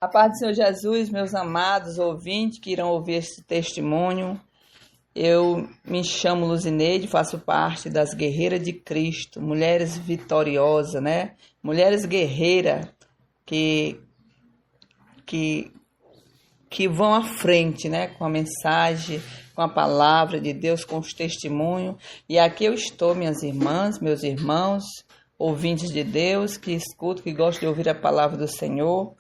A paz do Senhor Jesus, meus amados ouvintes que irão ouvir este testemunho. Eu me chamo Luzineide, faço parte das Guerreiras de Cristo, mulheres vitoriosas, né? Mulheres guerreiras que vão à frente, né? Com a mensagem, com a palavra de Deus, com os testemunhos. E aqui eu estou, minhas irmãs, meus irmãos, ouvintes de Deus, que escutam, que gostam de ouvir a palavra do Senhor,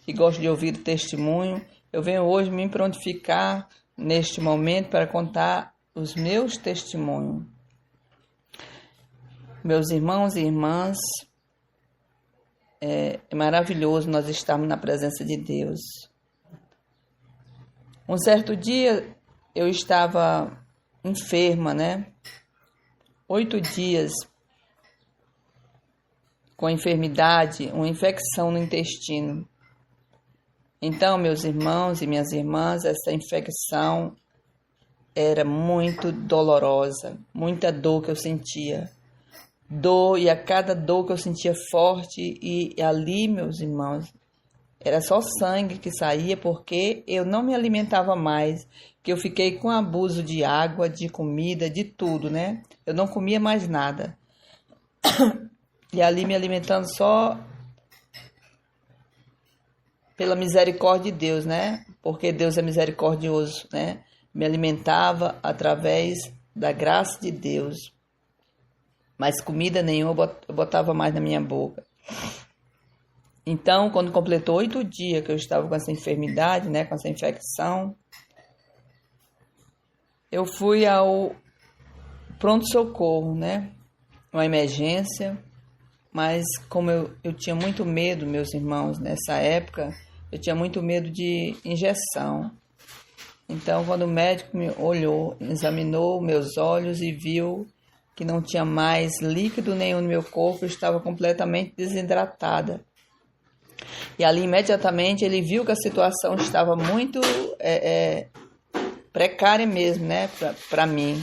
que gostam de ouvir o testemunho. Eu venho hoje me prontificar neste momento para contar os meus testemunhos. Meus irmãos e irmãs, é maravilhoso nós estarmos na presença de Deus. Um certo dia eu estava enferma, né? 8 dias com a enfermidade, uma infecção no intestino. Então, meus irmãos e minhas irmãs, essa infecção era muito dolorosa, muita dor que eu sentia. Dor, e a cada dor que eu sentia forte, e ali, meus irmãos, era só sangue que saía, porque eu não me alimentava mais, que eu fiquei com abuso de água, de comida, de tudo, né? Eu não comia mais nada. E ali me alimentando só pela misericórdia de Deus, né? Porque Deus é misericordioso, né? Me alimentava através da graça de Deus. Mas comida nenhuma eu botava mais na minha boca. Então, quando completou 8 dias que eu estava com essa enfermidade, né? Com essa infecção, eu fui ao pronto-socorro, né? Uma emergência. Mas como eu tinha muito medo, meus irmãos, nessa época, eu tinha muito medo de injeção. Então, quando o médico me olhou, examinou meus olhos e viu que não tinha mais líquido nenhum no meu corpo, eu estava completamente desidratada. E ali, imediatamente, ele viu que a situação estava muito precária mesmo, né, para mim.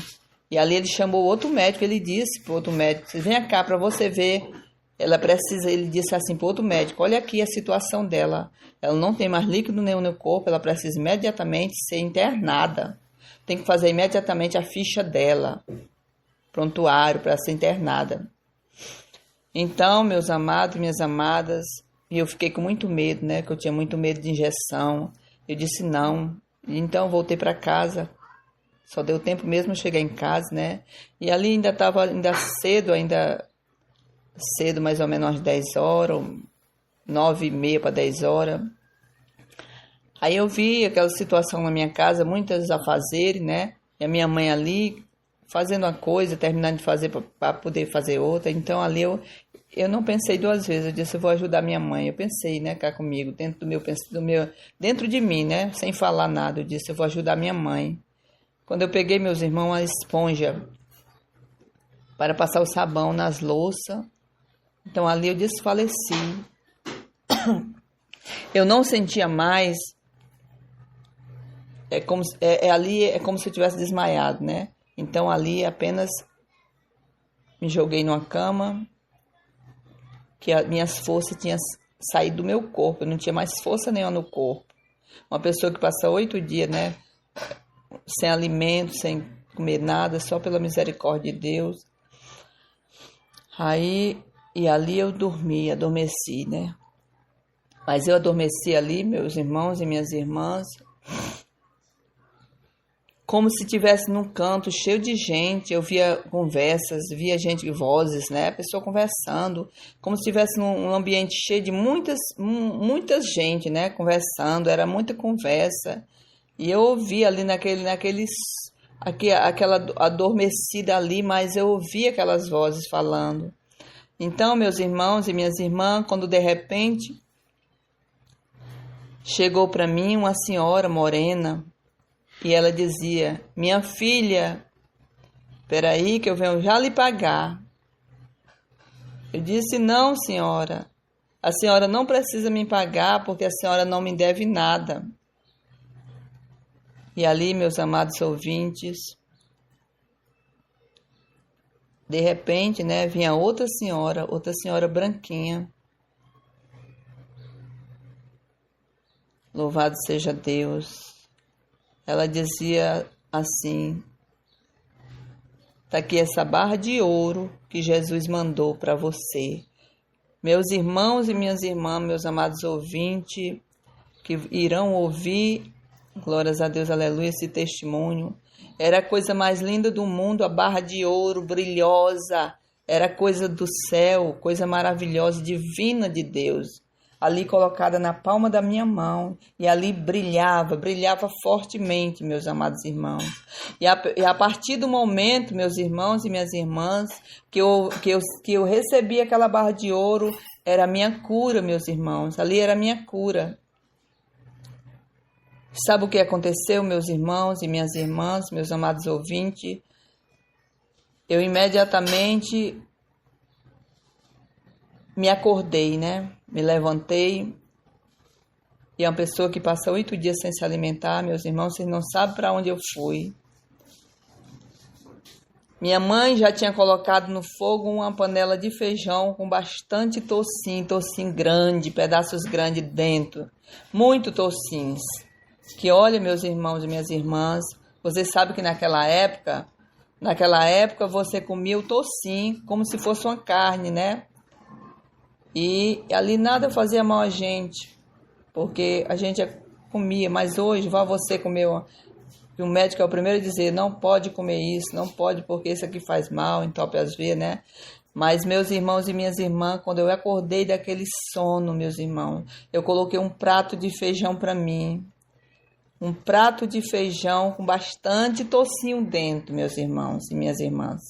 E ali ele chamou outro médico, ele disse para o outro médico, venha cá para você ver. Ele disse assim para o outro médico, olha aqui a situação dela. Ela não tem mais líquido nenhum no corpo, ela precisa imediatamente ser internada. Tem que fazer imediatamente a ficha dela, prontuário para ser internada. Então, meus amados e minhas amadas, e eu fiquei com muito medo, né? Que eu tinha muito medo de injeção. Eu disse não. Então, voltei para casa. Só deu tempo mesmo de chegar em casa, né? E ali ainda estava cedo, mais ou menos às 10 horas, 9h30 para 10 horas. Aí eu vi aquela situação na minha casa, muitas afazeres, né? E a minha mãe ali fazendo uma coisa, terminando de fazer para poder fazer outra. Então ali eu não pensei 2 vezes, eu disse, eu vou ajudar minha mãe. Eu pensei, né, cá comigo, dentro de mim, né, sem falar nada. Eu disse, eu vou ajudar minha mãe. Quando eu peguei, meus irmãos, a esponja para passar o sabão nas louças, então ali eu desfaleci. Eu não sentia mais, ali é como se eu tivesse desmaiado, né? Então ali apenas me joguei numa cama, que as minhas forças tinham saído do meu corpo, eu não tinha mais força nenhuma no corpo. Uma pessoa que passa 8 dias, né? Sem alimento, sem comer nada, só pela misericórdia de Deus. E ali eu adormeci, né? Mas eu adormeci ali, meus irmãos e minhas irmãs, como se estivesse num canto cheio de gente. Eu via conversas, via gente, vozes, né? A pessoa conversando, como se estivesse num ambiente cheio de muitas gente, né? Conversando, era muita conversa. E eu ouvi ali aquela adormecida ali, mas eu ouvi aquelas vozes falando. Então, meus irmãos e minhas irmãs, quando de repente chegou para mim uma senhora morena e ela dizia, minha filha, peraí que eu venho já lhe pagar. Eu disse, não, senhora, a senhora não precisa me pagar porque a senhora não me deve nada. E ali, meus amados ouvintes, de repente, né, vinha outra senhora branquinha, Louvado seja Deus. Ela dizia assim: tá aqui essa barra de ouro que Jesus mandou para você. Meus irmãos e minhas irmãs, meus amados ouvintes, que irão ouvir, glórias a Deus, aleluia, esse testemunho. Era a coisa mais linda do mundo, a barra de ouro brilhosa. Era coisa do céu, coisa maravilhosa, divina de Deus. Ali colocada na palma da minha mão. E ali brilhava fortemente, meus amados irmãos. E a partir do momento, meus irmãos e minhas irmãs, que eu recebi aquela barra de ouro, era a minha cura, meus irmãos. Ali era a minha cura. Sabe o que aconteceu, meus irmãos e minhas irmãs, meus amados ouvintes? Eu imediatamente me acordei, né? Me levantei. E é uma pessoa que passa 8 dias sem se alimentar, meus irmãos, vocês não sabem para onde eu fui. Minha mãe já tinha colocado no fogo uma panela de feijão com bastante tocinho grande, pedaços grandes dentro. Muito tocinhos. Que olha, meus irmãos e minhas irmãs, vocês sabem que naquela época você comia o tocinho como se fosse uma carne, né? E ali nada fazia mal a gente, porque a gente comia, mas hoje vai você comer e o médico é o primeiro a dizer, não pode comer isso, não pode porque isso aqui faz mal, entope as veias, né? Mas meus irmãos e minhas irmãs, quando eu acordei daquele sono, meus irmãos, eu coloquei um prato de feijão para mim. Um prato de feijão com bastante tocinho dentro, meus irmãos e minhas irmãs.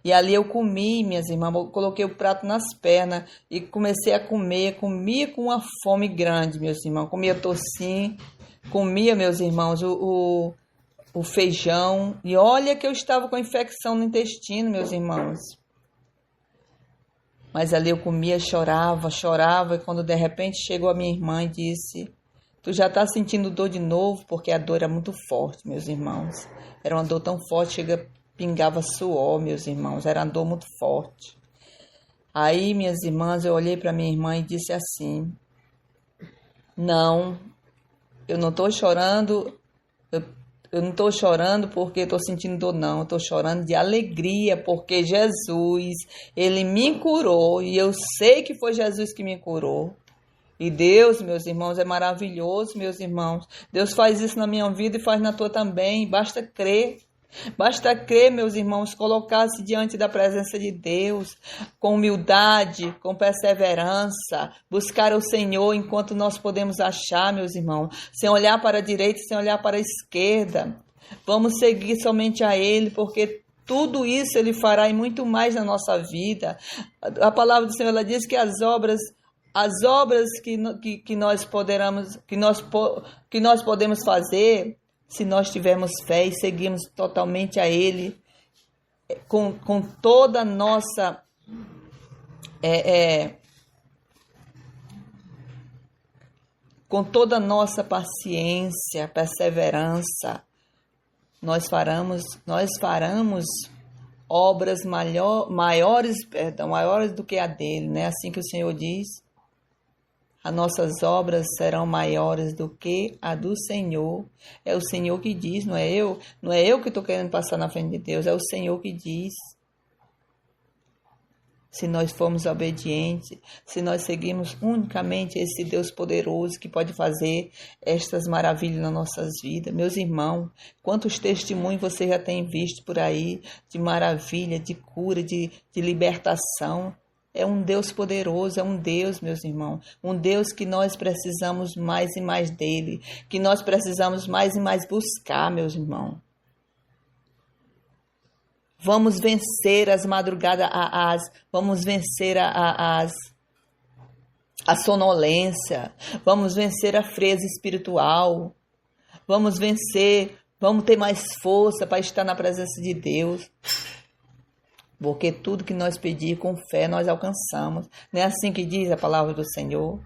E ali eu comi, minhas irmãs, eu coloquei o prato nas pernas e comecei a comer. Comia com uma fome grande, meus irmãos. Comia tocinho, comia, meus irmãos, o feijão. E olha que eu estava com infecção no intestino, meus irmãos. Mas ali eu comia, chorava. E quando de repente chegou a minha irmã e disse... Tu já tá sentindo dor de novo, porque a dor era muito forte, meus irmãos. Era uma dor tão forte, pingava suor, meus irmãos. Era uma dor muito forte. Aí, minhas irmãs, eu olhei para minha irmã e disse assim: não, eu não tô chorando, eu não tô chorando porque eu tô sentindo dor, não. Eu tô chorando de alegria, porque Jesus, Ele me curou e eu sei que foi Jesus que me curou. E Deus, meus irmãos, é maravilhoso, meus irmãos. Deus faz isso na minha vida e faz na tua também. Basta crer. Basta crer, meus irmãos, colocar-se diante da presença de Deus, com humildade, com perseverança, buscar o Senhor enquanto nós podemos achar, meus irmãos, sem olhar para a direita, sem olhar para a esquerda. Vamos seguir somente a Ele, porque tudo isso Ele fará e muito mais na nossa vida. A palavra do Senhor, ela diz que as obras que nós podemos fazer, se nós tivermos fé e seguirmos totalmente a Ele, com toda a nossa com toda a nossa paciência, perseverança, nós faremos obras maiores do que a dele, né? Assim que o Senhor diz. As nossas obras serão maiores do que a do Senhor. É o Senhor que diz, não é eu. Não é eu que estou querendo passar na frente de Deus, é o Senhor que diz. Se nós formos obedientes, se nós seguirmos unicamente esse Deus poderoso que pode fazer estas maravilhas nas nossas vidas. Meus irmãos, quantos testemunhos você já tem visto por aí de maravilha, de cura, de libertação. É um Deus poderoso, é um Deus, meus irmãos, um Deus que nós precisamos mais e mais dele, que nós precisamos mais e mais buscar, meus irmãos. Vamos vencer as madrugadas, vamos vencer a sonolência, vamos vencer a frieza espiritual, vamos ter mais força para estar na presença de Deus. Porque tudo que nós pedir com fé, nós alcançamos. Não é assim que diz a palavra do Senhor?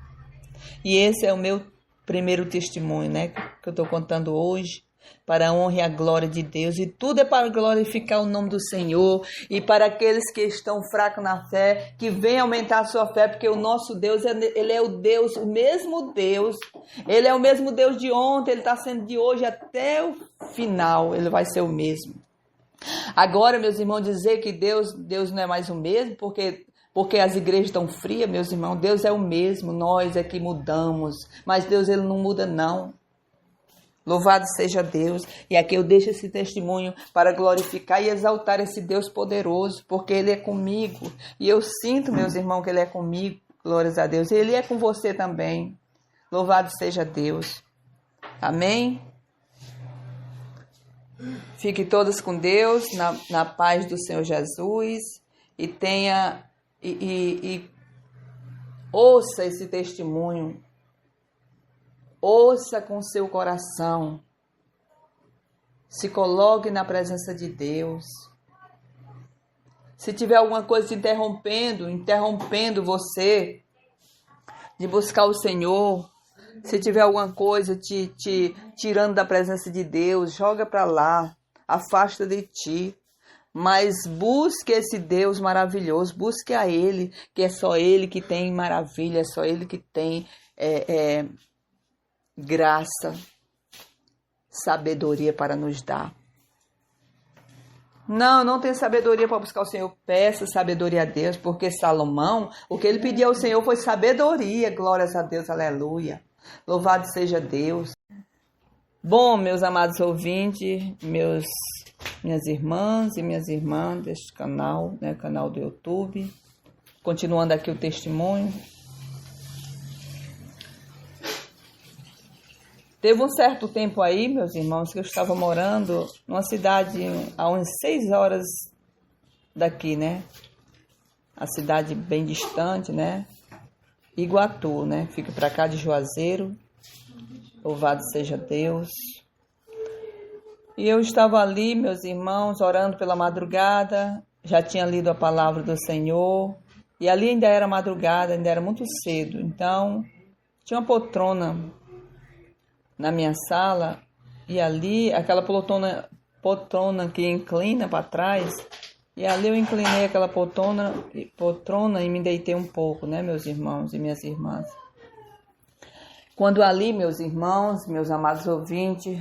E esse é o meu primeiro testemunho, né? Que eu estou contando hoje. para a honra e a glória de Deus, e tudo é para glorificar o nome do Senhor, e para aqueles que estão fracos na fé, que venham aumentar a sua fé, porque o nosso Deus, ele é o Deus, o mesmo Deus, ele é o mesmo Deus de ontem, ele está sendo de hoje até o final, ele vai ser o mesmo. Agora, meus irmãos, dizer que Deus não é mais o mesmo, porque as igrejas estão frias, meus irmãos, Deus é o mesmo, nós é que mudamos, mas Deus ele não muda não. Louvado seja Deus, e aqui eu deixo esse testemunho para glorificar e exaltar esse Deus poderoso, porque Ele é comigo, e eu sinto, meus irmãos, que Ele é comigo, glórias a Deus, e Ele é com você também, louvado seja Deus, amém? Fiquem todos com Deus, na paz do Senhor Jesus, e tenha, e ouça esse testemunho, ouça com seu coração. Se coloque na presença de Deus. Se tiver alguma coisa te interrompendo você de buscar o Senhor, se tiver alguma coisa te tirando da presença de Deus, joga para lá, afasta de ti. Mas busque esse Deus maravilhoso, busque a Ele, que é só Ele que tem maravilha, é só Ele que tem graça, sabedoria para nos dar. Não tem sabedoria para buscar o Senhor. Peça sabedoria a Deus, porque Salomão, o que ele pediu ao Senhor foi sabedoria. Glórias a Deus, aleluia. Louvado seja Deus. Bom, meus amados ouvintes, minhas irmãs e minhas irmãs deste canal, né, canal do YouTube. Continuando aqui o testemunho. Teve um certo tempo aí, meus irmãos, que eu estava morando numa cidade a umas 6 horas daqui, né? A cidade bem distante, né? Iguatu, né? Fica para cá de Juazeiro. Louvado seja Deus. E eu estava ali, meus irmãos, orando pela madrugada. Já tinha lido a palavra do Senhor. E ali ainda era madrugada, ainda era muito cedo. Então, tinha uma poltrona na minha sala, e ali, aquela poltrona que inclina para trás, e ali eu inclinei aquela poltrona e me deitei um pouco, né, meus irmãos e minhas irmãs. Quando ali, meus irmãos, meus amados ouvintes,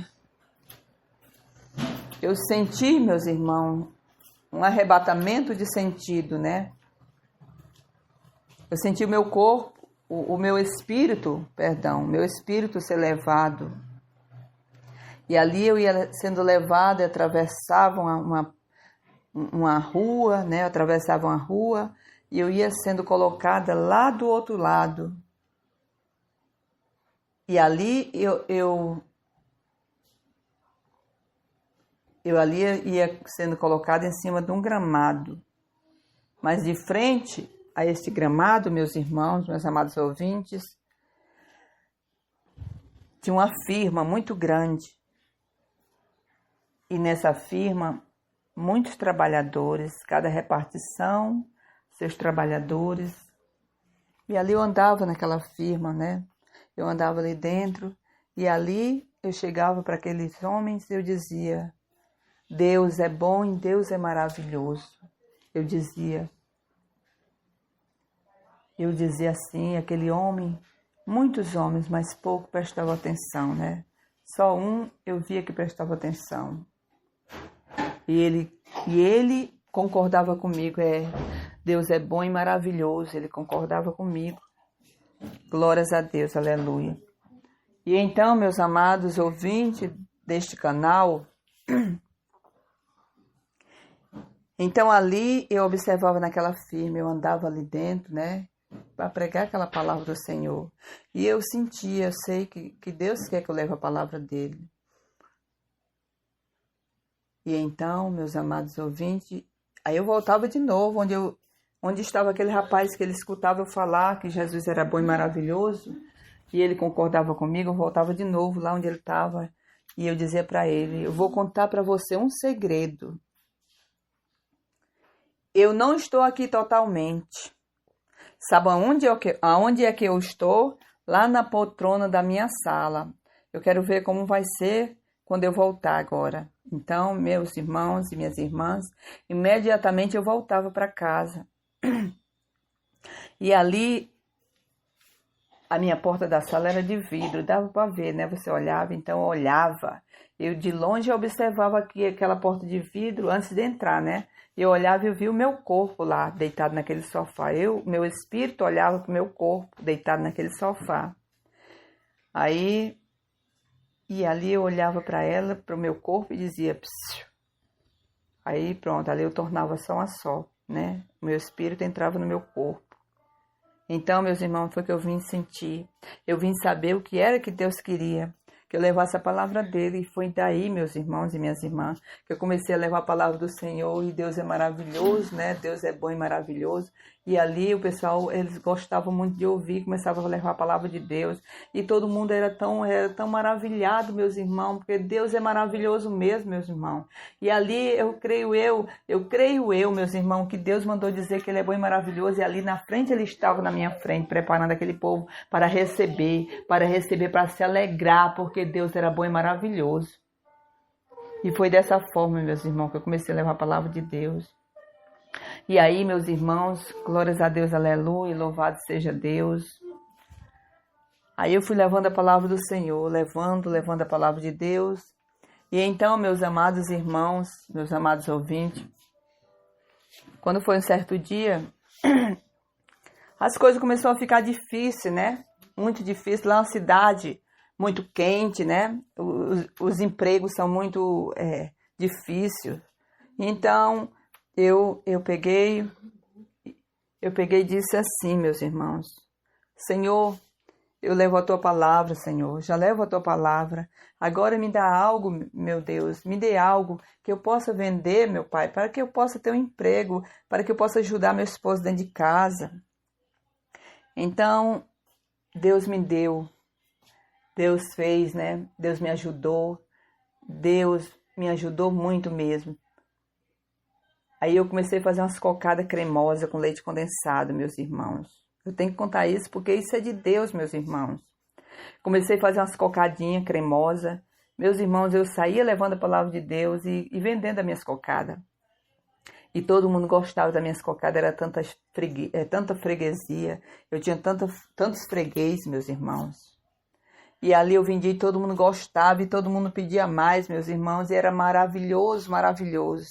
eu senti, meus irmãos, um arrebatamento de sentido, né? Eu senti o meu corpo, o meu espírito ser levado. E ali eu ia sendo levado e atravessava uma rua, né? Eu atravessava uma rua e eu ia sendo colocada lá do outro lado. E ali eu ali ia sendo colocada em cima de um gramado. Mas de frente a esse gramado, meus irmãos, meus amados ouvintes, tinha uma firma muito grande. E nessa firma, muitos trabalhadores, cada repartição, seus trabalhadores. E ali eu andava naquela firma, né? Eu andava ali dentro e ali eu chegava para aqueles homens e eu dizia: Deus é bom e Deus é maravilhoso. Eu dizia assim, aquele homem, muitos homens, mas pouco prestavam atenção, né? Só um eu via que prestava atenção. E ele concordava comigo, Deus é bom e maravilhoso, ele concordava comigo. Glórias a Deus, aleluia. E então, meus amados ouvintes deste canal, então ali eu observava naquela firma, eu andava ali dentro, né, para pregar aquela palavra do Senhor. E eu sentia, eu sei que Deus quer que eu leve a palavra dele. E então, meus amados ouvintes, aí eu voltava de novo, onde estava aquele rapaz que ele escutava eu falar que Jesus era bom e maravilhoso, e ele concordava comigo, eu voltava de novo lá onde ele estava, e eu dizia para ele: eu vou contar para você um segredo. Eu não estou aqui totalmente. Sabe aonde é que eu estou? Lá na poltrona da minha sala. Eu quero ver como vai ser quando eu voltar agora. Então, meus irmãos e minhas irmãs, imediatamente eu voltava para casa. E ali, a minha porta da sala era de vidro, dava para ver, né? Você olhava, então eu olhava. Eu de longe observava aqui aquela porta de vidro antes de entrar, né? Eu olhava e eu via o meu corpo lá, deitado naquele sofá. Meu espírito olhava para o meu corpo, deitado naquele sofá. Aí, e ali eu olhava para ela, para o meu corpo e dizia... Psiu. Aí pronto, ali eu tornava só uma só, né? O meu espírito entrava no meu corpo. Então, meus irmãos, foi que eu vim sentir. Eu vim saber o que era que Deus queria. Que eu levasse a palavra dele. E foi daí, meus irmãos e minhas irmãs, que eu comecei a levar a palavra do Senhor. E Deus é maravilhoso, né? Deus é bom e maravilhoso. E ali o pessoal, eles gostavam muito de ouvir, começavam a levar a palavra de Deus. E todo mundo era tão maravilhado, meus irmãos, porque Deus é maravilhoso mesmo, meus irmãos. E ali eu creio, meus irmãos, que Deus mandou dizer que ele é bom e maravilhoso. E ali na frente ele estava na minha frente, preparando aquele povo para receber, para se alegrar, porque Deus era bom e maravilhoso. E foi dessa forma, meus irmãos, que eu comecei a levar a palavra de Deus. E aí, meus irmãos, glórias a Deus, aleluia, louvado seja Deus. Aí eu fui levando a palavra do Senhor, levando a palavra de Deus. E então, meus amados irmãos, meus amados ouvintes, quando foi um certo dia, as coisas começaram a ficar difíceis, né? Muito difícil. Lá é uma cidade muito quente, né? Os empregos são muito difíceis. Então... Eu peguei e disse assim, meus irmãos, Senhor, eu levo a tua palavra, Senhor, já levo a tua palavra, agora me dá algo, meu Deus, me dê algo que eu possa vender, meu Pai, para que eu possa ter um emprego, para que eu possa ajudar meu esposo dentro de casa. Então, Deus me deu, Deus fez, né? Deus me ajudou muito mesmo. Aí eu comecei a fazer umas cocadas cremosas com leite condensado, meus irmãos. Eu tenho que contar isso porque isso é de Deus, meus irmãos. Comecei a fazer umas cocadinhas cremosas. Meus irmãos, eu saía levando a palavra de Deus e vendendo as minhas cocadas. E todo mundo gostava das minhas cocadas, era tanta freguesia. Eu tinha tantos freguês, meus irmãos. E ali eu vendia e todo mundo gostava e todo mundo pedia mais, meus irmãos. E era maravilhoso, maravilhoso.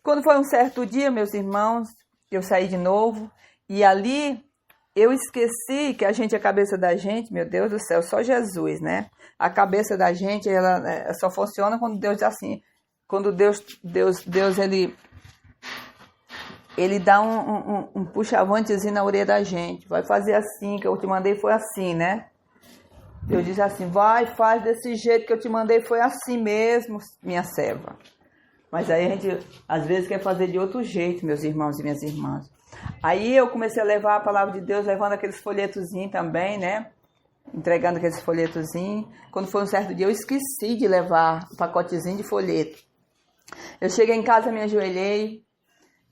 Quando foi um certo dia, meus irmãos, eu saí de novo e ali eu esqueci que a cabeça da gente, meu Deus do céu, só Jesus, né? A cabeça da gente, ela só funciona quando Deus diz assim, quando Deus ele dá um puxavantezinho na orelha da gente, vai fazer assim, que eu te mandei foi assim, né? Deus diz assim, faz desse jeito que eu te mandei, foi assim mesmo, minha serva. Mas aí a gente, às vezes, quer fazer de outro jeito, meus irmãos e minhas irmãs. Aí eu comecei a levar a palavra de Deus, levando aqueles folhetozinhos também, né? Entregando aqueles folhetozinhos. Quando foi um certo dia, eu esqueci de levar o pacotezinho de folheto. Eu cheguei em casa, me ajoelhei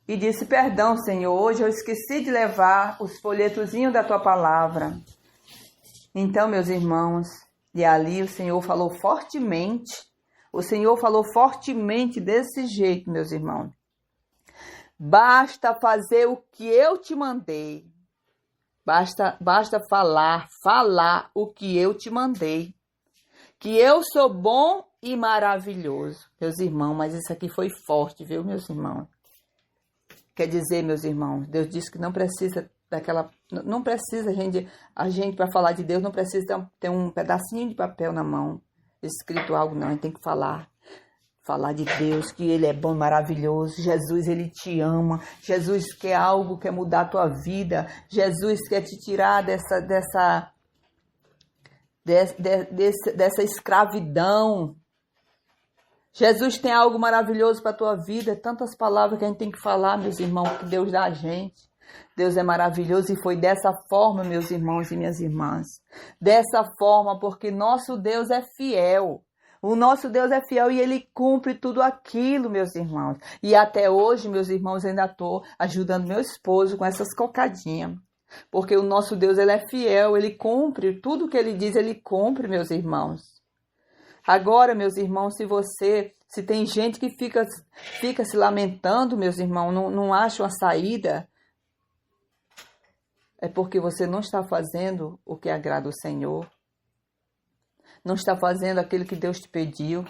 e disse, perdão, Senhor, hoje eu esqueci de levar os folhetozinhos da tua palavra. Então, meus irmãos, e ali o Senhor falou fortemente. O Senhor falou fortemente desse jeito, meus irmãos. Basta fazer o que eu te mandei. Basta falar o que eu te mandei. Que eu sou bom e maravilhoso. Meus irmãos, mas isso aqui foi forte, viu, meus irmãos? Quer dizer, meus irmãos, Deus disse que não precisa não precisa a gente para falar de Deus, não precisa ter um pedacinho de papel na mão. Escrito algo, não, a gente tem que falar de Deus, que Ele é bom, maravilhoso, Jesus, Ele te ama, Jesus quer algo, quer mudar a tua vida, Jesus quer te tirar dessa escravidão, Jesus tem algo maravilhoso para a tua vida, tantas palavras que a gente tem que falar, meus irmãos, que Deus dá a gente. Deus é maravilhoso e foi dessa forma, meus irmãos e minhas irmãs. Dessa forma, porque nosso Deus é fiel. O nosso Deus é fiel e Ele cumpre tudo aquilo, meus irmãos. E até hoje, meus irmãos, ainda estou ajudando meu esposo com essas cocadinhas. Porque o nosso Deus, Ele é fiel, Ele cumpre. Tudo que Ele diz, Ele cumpre, meus irmãos. Agora, meus irmãos, se tem gente que fica se lamentando, meus irmãos, não acha uma saída, é porque você não está fazendo o que agrada o Senhor, não está fazendo aquilo que Deus te pediu.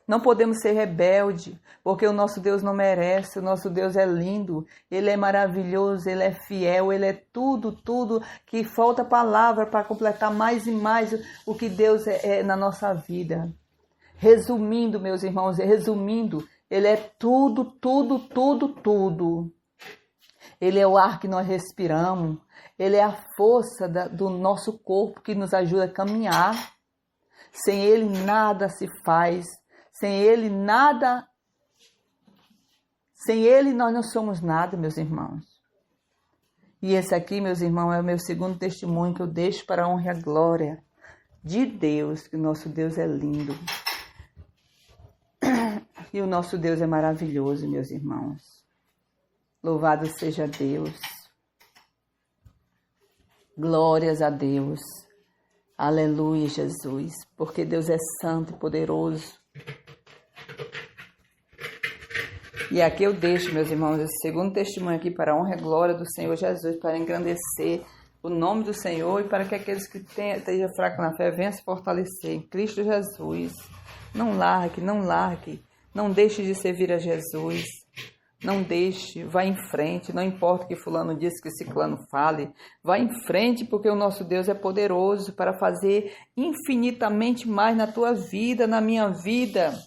Não podemos ser rebelde, porque o nosso Deus não merece, o nosso Deus é lindo, Ele é maravilhoso, Ele é fiel, Ele é tudo, tudo, que falta palavra para completar mais e mais o que Deus é na nossa vida. Resumindo, meus irmãos, resumindo, Ele é tudo, tudo, tudo, tudo. Ele é o ar que nós respiramos, Ele é a força do nosso corpo que nos ajuda a caminhar. Sem Ele nada se faz. Sem Ele nada, sem Ele nós não somos nada, meus irmãos. E esse aqui, meus irmãos, é o meu segundo testemunho que eu deixo para a honra e a glória de Deus, que o nosso Deus é lindo. E o nosso Deus é maravilhoso, meus irmãos. Louvado seja Deus. Glórias a Deus. Aleluia, Jesus. Porque Deus é santo e poderoso. E aqui eu deixo, meus irmãos, esse segundo testemunho aqui para a honra e glória do Senhor Jesus, para engrandecer o nome do Senhor e para que aqueles que estejam fracos na fé venham se fortalecer em Cristo Jesus. Não largue, não deixe de servir a Jesus. Não deixe, vá em frente, não importa o que fulano disse, que ciclano fale, vá em frente porque o nosso Deus é poderoso para fazer infinitamente mais na tua vida, na minha vida.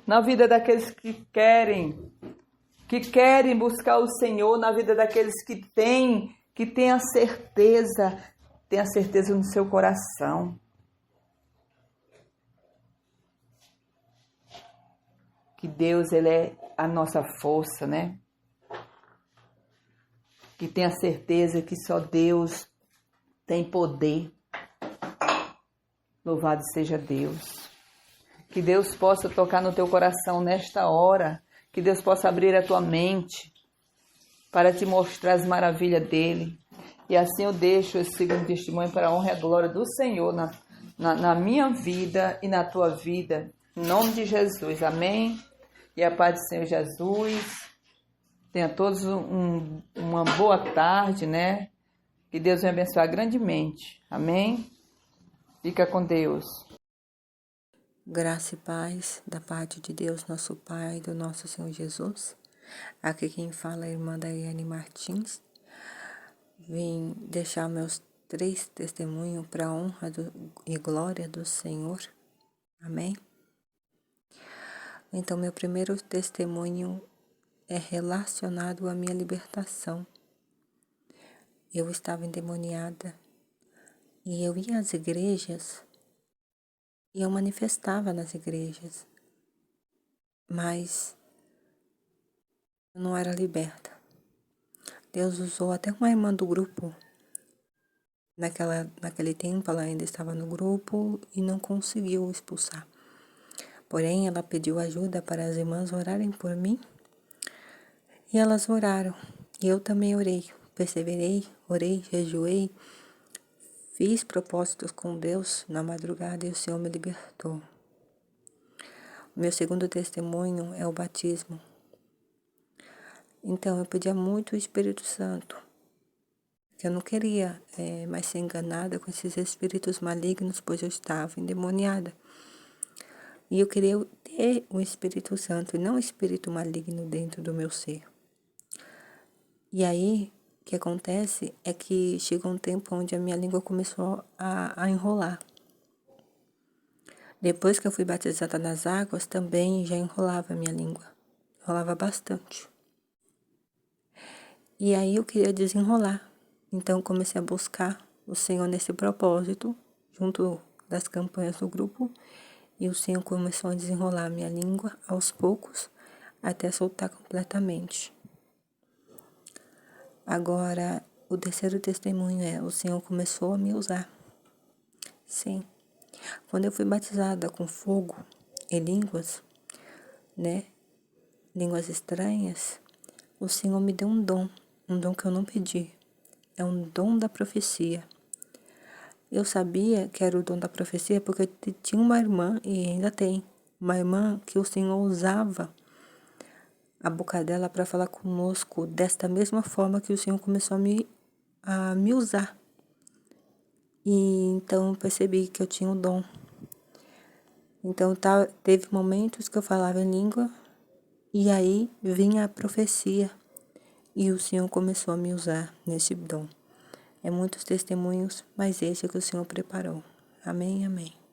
Na vida daqueles que querem buscar o Senhor, na vida daqueles que têm a certeza no seu coração. Que Deus, Ele é a nossa força, né? Que tem a certeza que só Deus tem poder. Louvado seja Deus. Que Deus possa tocar no teu coração nesta hora. Que Deus possa abrir a tua mente para te mostrar as maravilhas dEle. E assim eu deixo esse segundo testemunho para a honra e a glória do Senhor na minha vida e na tua vida. Em nome de Jesus. Amém? E a paz do Senhor Jesus. Tenha todos uma boa tarde, né? Que Deus venha abençoar grandemente. Amém? Fica com Deus. Graça e paz da parte de Deus, nosso Pai, do nosso Senhor Jesus. Aqui quem fala é a irmã Daiane Martins. Vim deixar meus 3 testemunhos para a honra e glória do Senhor. Amém? Então, meu primeiro testemunho é relacionado à minha libertação. Eu estava endemoniada e eu ia às igrejas e eu manifestava nas igrejas, mas eu não era liberta. Deus usou até uma irmã do grupo. Naquele tempo ela ainda estava no grupo e não conseguiu expulsar. Porém, ela pediu ajuda para as irmãs orarem por mim e elas oraram. E eu também orei, perseverei, orei, jejuei, fiz propósitos com Deus na madrugada e o Senhor me libertou. O meu segundo testemunho é o batismo. Então, eu pedia muito o Espírito Santo. Eu não queria mais ser enganada com esses espíritos malignos, pois eu estava endemoniada. E eu queria ter o Espírito Santo e não o espírito maligno dentro do meu ser. E aí, o que acontece é que chegou um tempo onde a minha língua começou a enrolar. Depois que eu fui batizada nas águas, também já enrolava a minha língua. Enrolava bastante. E aí eu queria desenrolar. Então comecei a buscar o Senhor nesse propósito, junto das campanhas do grupo. E o Senhor começou a desenrolar a minha língua aos poucos, até soltar completamente. Agora, o terceiro testemunho é: o Senhor começou a me usar. Sim. Quando eu fui batizada com fogo e línguas, né? Línguas estranhas, o Senhor me deu um dom que eu não pedi. É um dom da profecia. Eu sabia que era o dom da profecia porque eu tinha uma irmã, e ainda tem, uma irmã que o Senhor usava a boca dela para falar conosco desta mesma forma que o Senhor começou a me usar. E então eu percebi que eu tinha o dom. Então teve momentos que eu falava em língua e aí vinha a profecia e o Senhor começou a me usar nesse dom. É muitos testemunhos, mas esse é que o Senhor preparou. Amém, amém.